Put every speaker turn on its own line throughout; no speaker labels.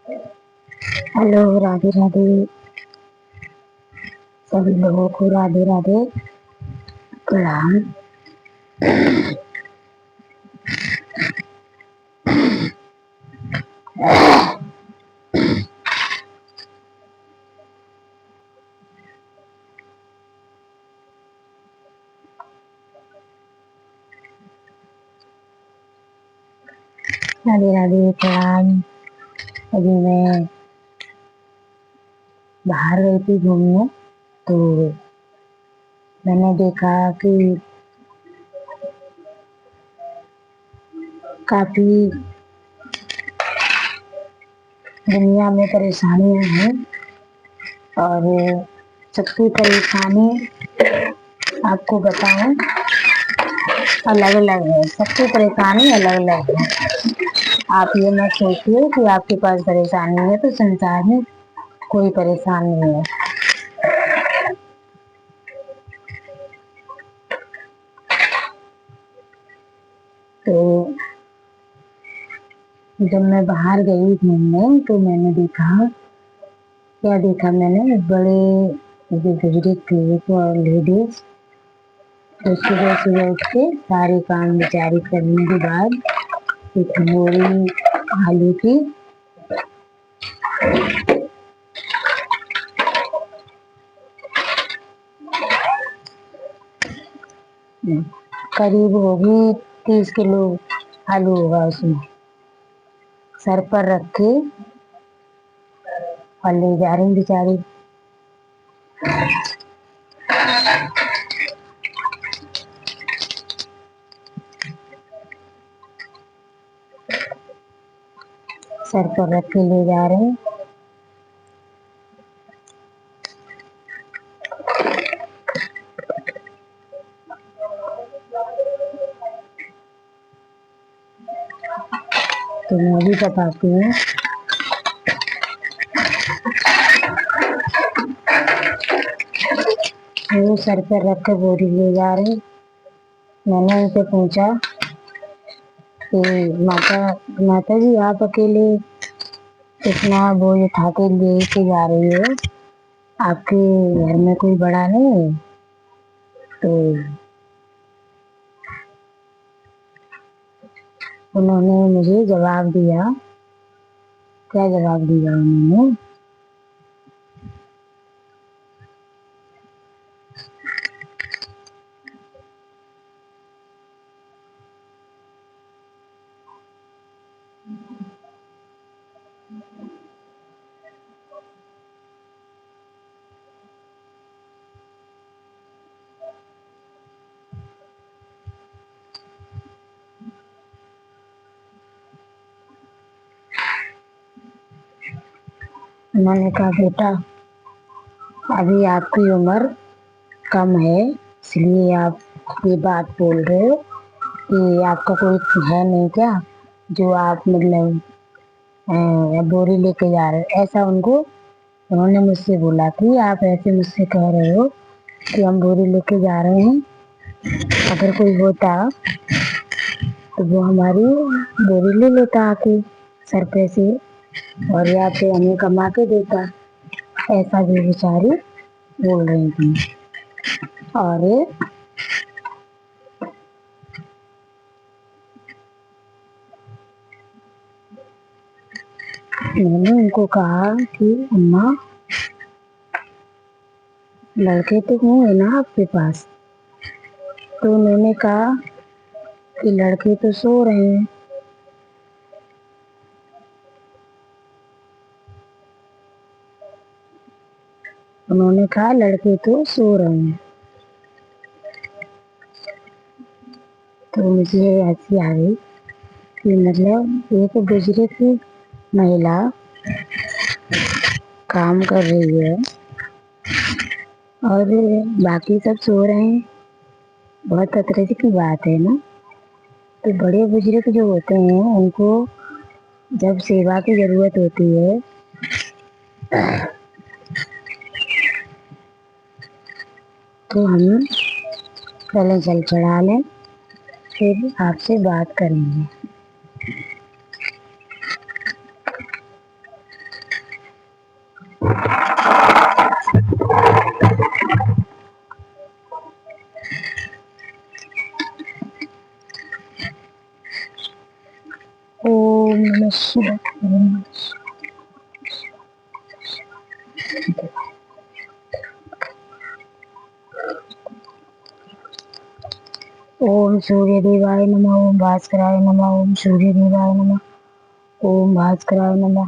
Hello, Radhe Radhe. सभी लोगों को राधे राधे, प्रणाम। राधे राधे, प्रणाम। अभी मैं बाहर गई थी घूमने, तो मैंने देखा कि काफी दुनिया में परेशानियां हैं। और सबकी परेशानी आपको बताऊं, अलग अलग है। सबकी परेशानी अलग अलग है। आप ये मत सोचिए कि आपके पास परेशानी है तो संसार में कोई परेशानी नहीं है। तो जब मैं बाहर गई घूमने तो मैंने देखा, क्या देखा मैंने, बड़े जो बुजुर्ग थे वो लेडीज, तो सुबह सुबह उठ के सारे काम बेचारी करने के बाद एक बोरी आलू की करीब होगी 30 किलो आलू होगा उसमें, सर पर रख के और ले जा रही बेचारी। सर पर रख के ले जा रहे। तो मैं भी बताती हूँ। वो सर पर रख के बोरी ले जा रही। मैंने उनसे पूछा कि माता माता जी, आप अकेले इतना बोझ उठा के लेके जा रही हो, आपके घर में कोई बड़ा नहीं है? तो उन्होंने मुझे जवाब दिया। क्या जवाब दिया उन्होंने? उन्होंने कहा, बेटा अभी आपकी उम्र कम है, इसलिए आप ये बात बोल रहे हो कि आपका कोई है नहीं क्या, जो आप मतलब बोरी लेके जा रहे हो। ऐसा उनको उन्होंने मुझसे बोला कि आप ऐसे मुझसे कह रहे हो कि हम बोरी लेके जा रहे हैं। अगर कोई होता तो वो हमारी बोरी ले लेता आके सर पे से, और या फिर हमें कमा के देता। ऐसा भी बेचारी बोल रही थी। और मैंने उनको कहा कि अम्मा, लड़के तो होंगे ना आपके पास? तो उन्होंने कहा कि लड़के तो सो रहे हैं। उन्होंने कहा लड़के तो सो रहे हैं। तो मुझे ऐसी आ गई कि मतलब एक बुजुर्ग महिला काम कर रही है और बाकी सब सो रहे हैं। बहुत खतरे की बात है ना। तो बड़े बुजुर्ग जो होते हैं उनको जब सेवा की जरूरत होती है तो हम पहले जल चढ़ा लें, फिर आपसे बात करेंगे। ओम नमः शिवाय। ओम सूर्य देवाय नमः, ओम भास्कराय नमः, ओम सूर्य देवाय नमः, ओम भास्कराय नमः,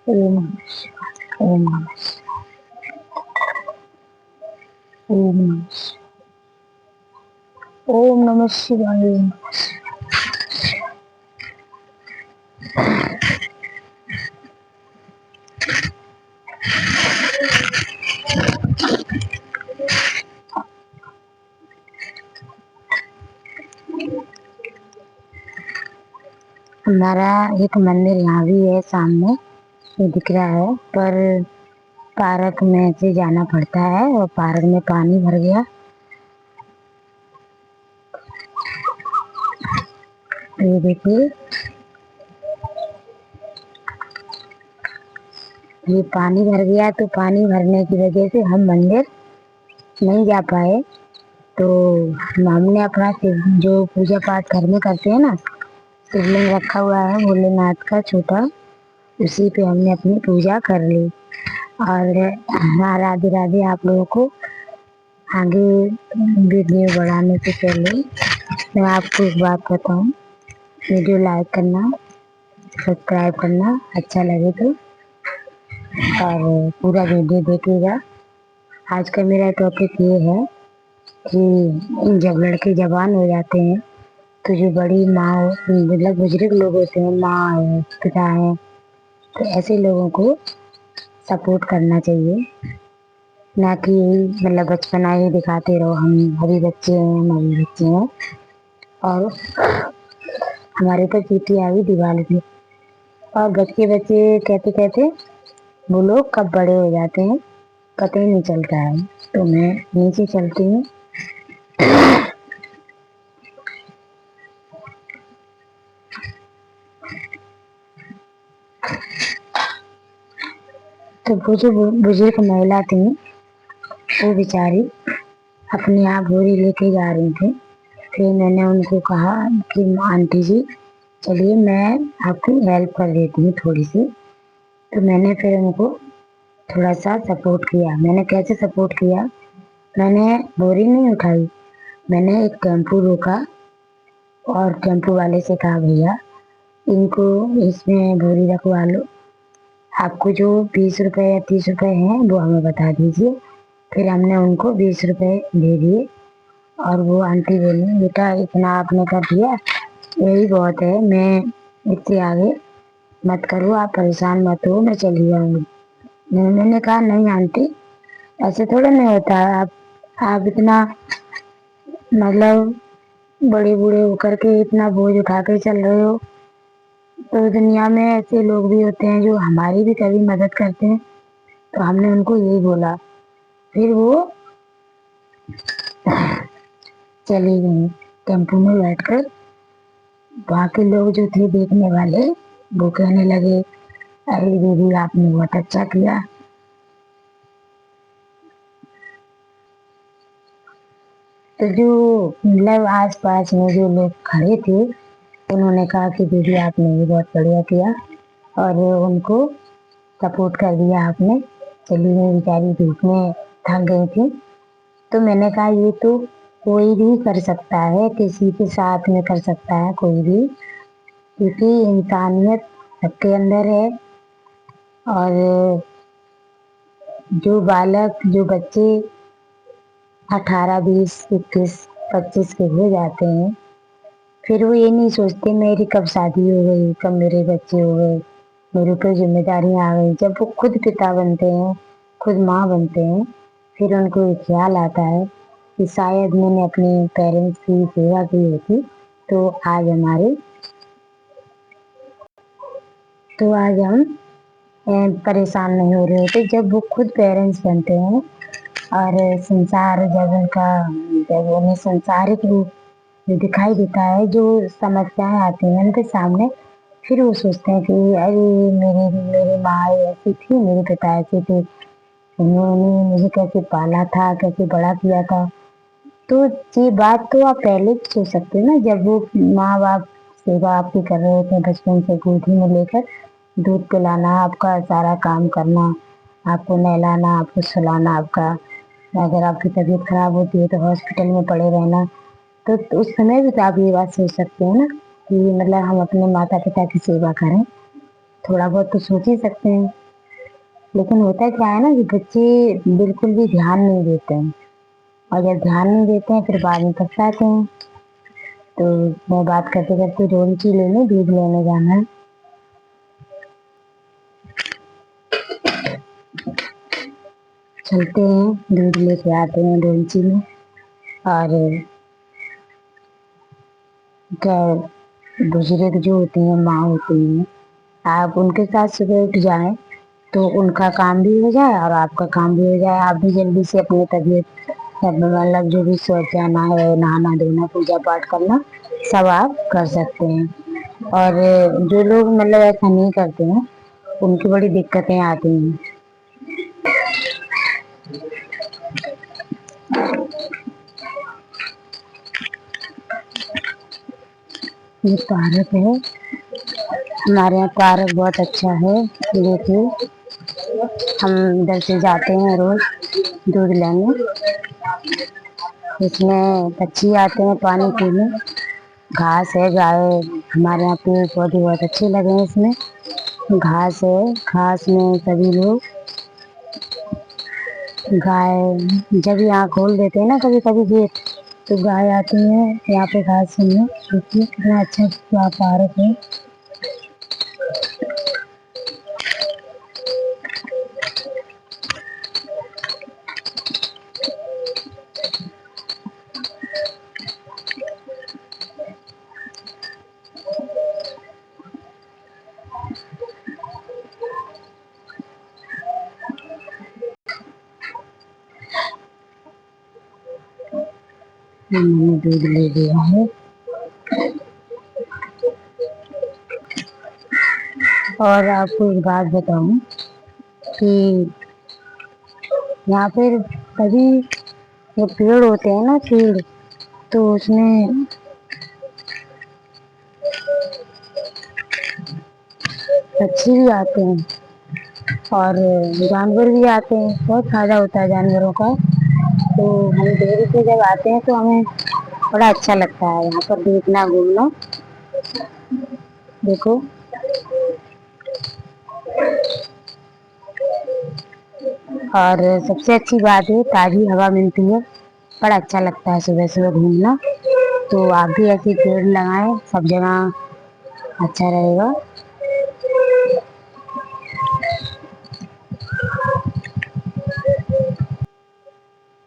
ओम नमः शिवाय, ओम नमः शिवाय, ओम नमः शिवाय, ओम नमः शिवाय, ओम नमः शिवाय। हमारा एक मंदिर यहाँ भी है सामने, ये दिख रहा है, पर पार्क में से जाना पड़ता है और पार्क में पानी भर गया। ये देखिए, ये पानी भर गया, तो पानी भरने की वजह से हम मंदिर नहीं जा पाए। तो हमने अपना जो पूजा पाठ घर में करते हैं ना, शिवलिंग रखा हुआ है भोलेनाथ का छोटा, उसी पे हमने अपनी पूजा कर ली। और राधे राधे आप लोगों को। आगे वीडियो बढ़ाने से पहले मैं आपको एक बात बताऊं, वीडियो लाइक करना, सब्सक्राइब करना, अच्छा लगे तो, और पूरा वीडियो देखिएगा। आज का मेरा टॉपिक ये है कि जब लड़के जवान हो जाते हैं तो जो बड़ी माँ मतलब बुजुर्ग लोग होते हैं, माँ है, पिता है, तो ऐसे लोगों को सपोर्ट करना चाहिए, ना कि मतलब बचपना ही दिखाते रहो, हम अभी बच्चे हैं, हम अभी बच्चे हैं। और हमारे ऊपर चीटी आ गई दिवाली पे, और बच्चे बच्चे कहते कहते वो लोग कब बड़े हो जाते हैं पता ही नहीं चलता है। तो मैं नीचे चलती हूँ। तो वो जो बुजुर्ग महिला थी, वो बेचारी अपनी आप बोरी लेके जा रही थी। फिर मैंने उनको कहा कि आंटी जी चलिए मैं आपकी हेल्प कर देती हूँ थोड़ी सी। तो मैंने फिर उनको थोड़ा सा सपोर्ट किया। मैंने कैसे सपोर्ट किया, मैंने बोरी नहीं उठाई, मैंने एक टेम्पू रोका और टेम्पू वाले से कहा भैया इनको इसमें बोरी रखवा लो, आपको जो 20 रुपए या 30 रुपए हैं वो हमें बता दीजिए। फिर हमने उनको 20 रुपए दे दिए, और वो आंटी बोली बेटा इतना आपने कर दिया, यही बहुत है, मैं इससे आगे मत करो, आप परेशान मत हो, मैं चली जाऊंगी। मैंने कहा नहीं आंटी, ऐसे थोड़ा नहीं होता है, आप इतना मतलब बड़े बूढ़े होकर के इतना बोझ उठा के चल रहे हो, तो दुनिया में ऐसे लोग भी होते हैं जो हमारी भी कभी मदद करते हैं। तो हमने उनको यही बोला। फिर वो चली गई टेम्पो में बैठकर। वहाँ के लोग जो थे देखने वाले, वो कहने लगे अरे दीदी आपने बहुत अच्छा किया। तो जो मतलब आस पास में जो लोग खड़े थे, उन्होंने कहा कि दीदी आपने ये बहुत बढ़िया किया, और उनको सपोर्ट कर दिया आपने। चली में बेचारी धूप में थक गई थी। तो मैंने कहा ये तो कोई भी कर सकता है, किसी के साथ में कर सकता है कोई भी, क्योंकि इंसानियत सबके अंदर है। और जो बालक जो बच्चे 18 20 21 25 के हो जाते हैं, फिर वो ये नहीं सोचते मेरी कब शादी हो गई, कब मेरे बच्चे हो गए, मेरे ऊपर जिम्मेदारियां आ गई। जब वो खुद पिता बनते हैं, खुद माँ बनते हैं, फिर उनको ये ख्याल आता है कि शायद मैंने अपने पेरेंट्स की सेवा की होती तो आज हमारे तो आज हम परेशान नहीं हो रहे होते। जब वो खुद पेरेंट्स बनते हैं और संसार जब उनका जब उन्हें संसारिक रूप जो दिखाई देता है, जो समस्याएं आती हैं उनके सामने, फिर वो सोचते हैं कि अरे मेरी मेरी माँ ऐसी थी, मेरे पिता ऐसे थे, उन्होंने मुझे कैसे पाला था, कैसे बड़ा किया था। तो ये बात तो आप पहले भी सोच सकते हो ना, जब वो माँ बाप सेवा आपकी कर रहे होते हैं बचपन से गोदी में लेकर दूध पिलाना, आपका सारा काम करना, आपको नहलाना, आपको सुलाना, आपका अगर आपकी तबीयत खराब होती है तो हॉस्पिटल में पड़े रहना। तो उस समय भी तो आप ये बात सोच सकते हो ना कि मतलब हम अपने माता पिता की सेवा करें। थोड़ा बहुत तो सोच ही सकते हैं। लेकिन होता क्या है ना कि बच्चे बिल्कुल भी ध्यान नहीं देते हैं, और जब ध्यान नहीं देते हैं फिर बाद में पछताते हैं। तो मैं बात करते करते रोंची लेने दूध लेने जाना है। चलते हैं, दूध लेके आते हैं रोंची में। और क्या, बुजुर्ग जो होती हैं, माँ होती हैं, आप उनके साथ सुबह उठ जाएं तो उनका काम भी हो जाए और आपका काम भी हो जाए। आप भी जल्दी से अपनी तबीयत मतलब जो भी सोच जाना है, नहाना धोना पूजा पाठ करना, सब आप कर सकते हैं। और जो लोग मतलब ऐसा नहीं करते हैं उनकी बड़ी दिक्कतें आती हैं। ये पार्क है, हमारे यहाँ पार्क बहुत अच्छा है। देखिए, हम इधर से जाते हैं रोज दूध लेने। इसमें पक्षी आते हैं पानी पीने, घास है, गाय, हमारे यहाँ पेड़ पौधे बहुत अच्छे लगे हैं इसमें। घास है, घास में सभी लोग, गाय जब यहाँ खोल देते हैं ना कभी कभी गेट, तो गाय आती है यहाँ पे घास सुनने। देखिए कितना अच्छा पार्क है। मैंने दूध ले लिया है। और आपको एक बात बताऊं कि यहाँ पर कभी ये पेड़ होते हैं ना, पेड़, तो उसमें पक्षी भी आते हैं और जानवर भी आते हैं। बहुत फायदा होता है जानवरों का। तो हम डेयरी पे जब आते हैं तो हमें बड़ा अच्छा लगता है यहाँ पर देखना घूमना। देखो, और सबसे अच्छी बात है ताज़ी हवा मिलती है, बड़ा अच्छा लगता है सुबह सुबह घूमना। तो आप भी ऐसे पेड़ लगाएं, सब जगह अच्छा रहेगा।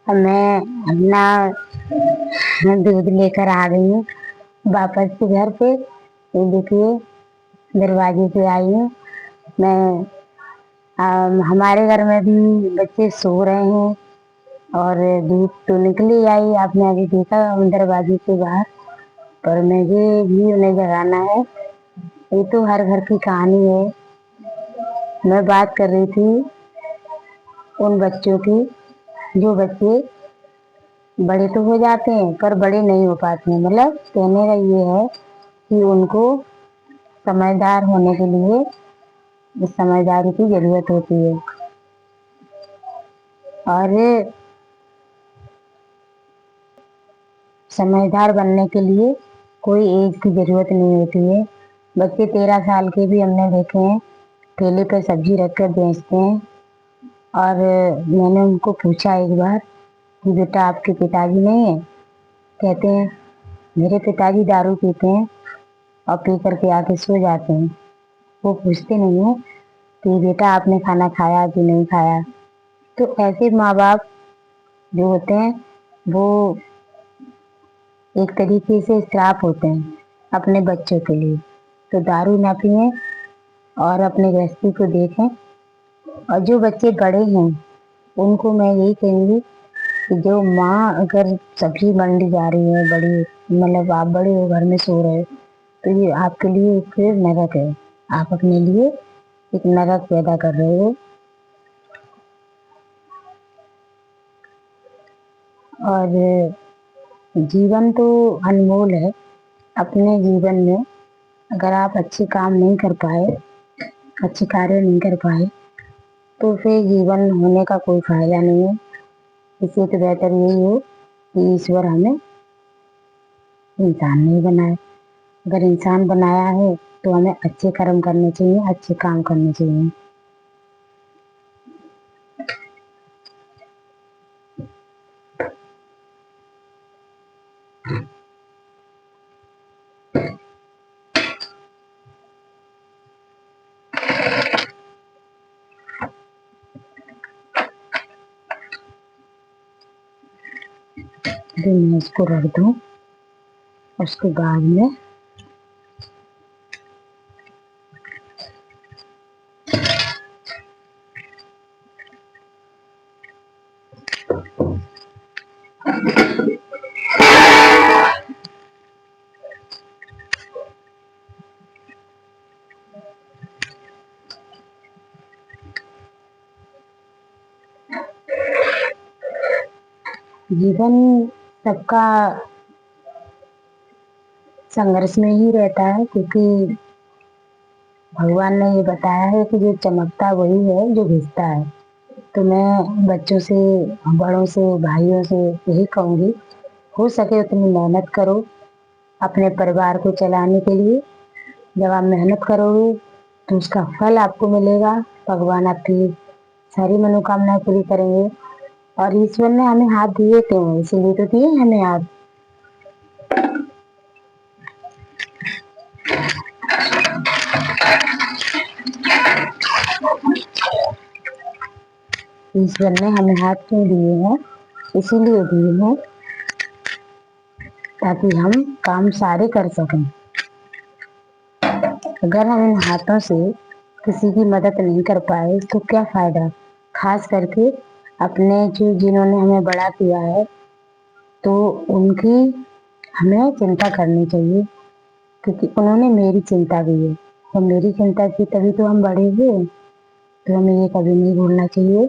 अब मैं अपना दूध लेकर आ गई हूँ वापस से घर पे। ये देखिए, दरवाजे पे आई हूँ मैं। हमारे घर में भी बच्चे सो रहे हैं और धूप तो निकली आई, आपने अभी देखा दरवाजे के बाहर। पर मुझे भी उन्हें जगाना है। ये तो हर घर की कहानी है। मैं बात कर रही थी उन बच्चों की जो बच्चे बड़े तो हो जाते हैं पर बड़े नहीं हो पाते हैं। मतलब कहने का ये है कि उनको समझदार होने के लिए समझदारी की जरूरत होती है। और समझदार बनने के लिए कोई एज की जरूरत नहीं होती है। बच्चे 13 साल के भी हमने देखे हैं, ठेले पे सब्जी रख कर बेचते हैं। और मैंने उनको पूछा एक बार कि बेटा आपके पिताजी नहीं है? कहते हैं मेरे पिताजी दारू पीते हैं और पी करके आके सो जाते हैं। वो पूछते नहीं है कि बेटा आपने खाना खाया कि नहीं खाया। तो ऐसे माँ बाप जो होते हैं वो एक तरीके से श्राप होते हैं अपने बच्चों के लिए। तो दारू ना पिए और अपने गृहस्थी को देखें। और जो बच्चे बड़े हैं उनको मैं यही कहूँगी कि जो माँ अगर सब्जी मंडी जा रही है, बड़ी मतलब आप बड़े हो घर में सो रहे हो, तो ये आपके लिए एक नरक है। आप अपने लिए एक नरक पैदा कर रहे हो। और जीवन तो अनमोल है। अपने जीवन में अगर आप अच्छे काम नहीं कर पाए, अच्छे कार्य नहीं कर पाए, तो फिर जीवन होने का कोई फायदा नहीं है। इससे तो बेहतर यही हो कि ईश्वर हमें इंसान नहीं बनाए। अगर इंसान बनाया है तो हमें अच्छे कर्म करने चाहिए, अच्छे काम करने चाहिए। अभी मैं इसको रख दूं, उसके बाद में जीवन सबका संघर्ष में ही रहता है, क्योंकि भगवान ने ये बताया है कि जो चमकता वही है जो भिजता है। तो मैं बच्चों से, बड़ों से, भाइयों से यही कहूंगी, हो सके उतनी मेहनत करो अपने परिवार को चलाने के लिए। जब आप मेहनत करोगे तो उसका फल आपको मिलेगा। भगवान आपकी सारी मनोकामनाएं पूरी करेंगे। और ईश्वर ने हमें हाथ दिए क्यों हैं? इसीलिए तो दिए हमें हाथ। ईश्वर ने हमें हाथ क्यों दिए हैं? इसीलिए दिए हैं ताकि हम काम सारे कर सकें। अगर हम इन हाथों से किसी की मदद नहीं कर पाए तो क्या फायदा। खास करके अपने जो जिन्होंने हमें बड़ा किया है, तो उनकी हमें चिंता करनी चाहिए, क्योंकि उन्होंने मेरी चिंता की है। और मेरी चिंता की तभी तो हम बड़े हुए। तो हमें ये कभी नहीं भूलना चाहिए।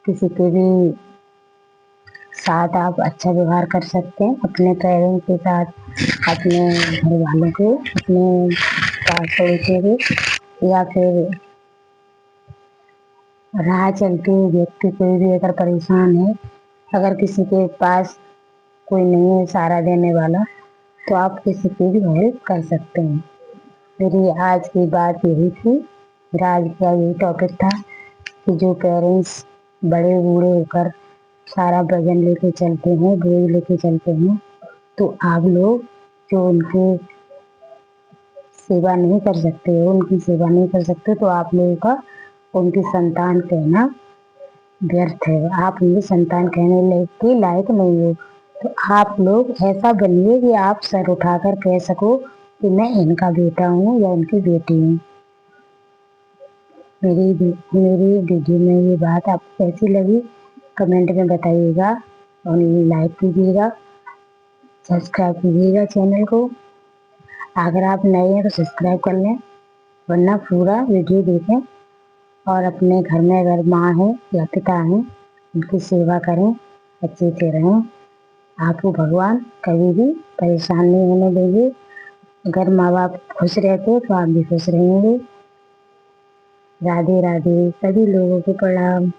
किसी के भी साथ आप अच्छा व्यवहार कर सकते हैं, अपने पेरेंट्स के साथ, अपने घर वालों के, अपने पास पड़ोसियों के, या फिर राह चलते हुए व्यक्ति कोई भी अगर परेशान है, अगर किसी के पास कोई नहीं है सहारा देने वाला, तो आप किसी की भी हेल्प कर सकते हैं। मेरी आज की बात यही थी। मेरा आज का यही टॉपिक था कि जो पेरेंट्स बड़े बूढ़े होकर सारा वजन लेके चलते हैं, बोझ लेके चलते हैं, तो आप लोग जो उनकी सेवा नहीं कर सकते हो, उनकी सेवा नहीं कर सकते, तो आप लोगों का उनकी संतान कहना व्यर्थ है। आप उनकी संतान कहने के लायक नहीं हो। तो आप लोग ऐसा बनिए कि आप सर उठाकर कह सको कि मैं इनका बेटा हूँ या इनकी बेटी हूँ। मेरी वीडियो में ये बात आपको कैसी लगी कमेंट में बताइएगा, और लाइक कीजिएगा, सब्सक्राइब कीजिएगा चैनल को। अगर आप नए हैं तो सब्सक्राइब कर लें, वरना पूरा वीडियो देखें। और अपने घर में अगर माँ है या पिता है, उनकी सेवा करें, अच्छे से रहें। आपको भगवान कभी भी परेशान नहीं होने देंगे। अगर माँ बाप खुश रहते तो आप भी खुश रहेंगे। राधे राधे, सभी लोगों को प्रणाम।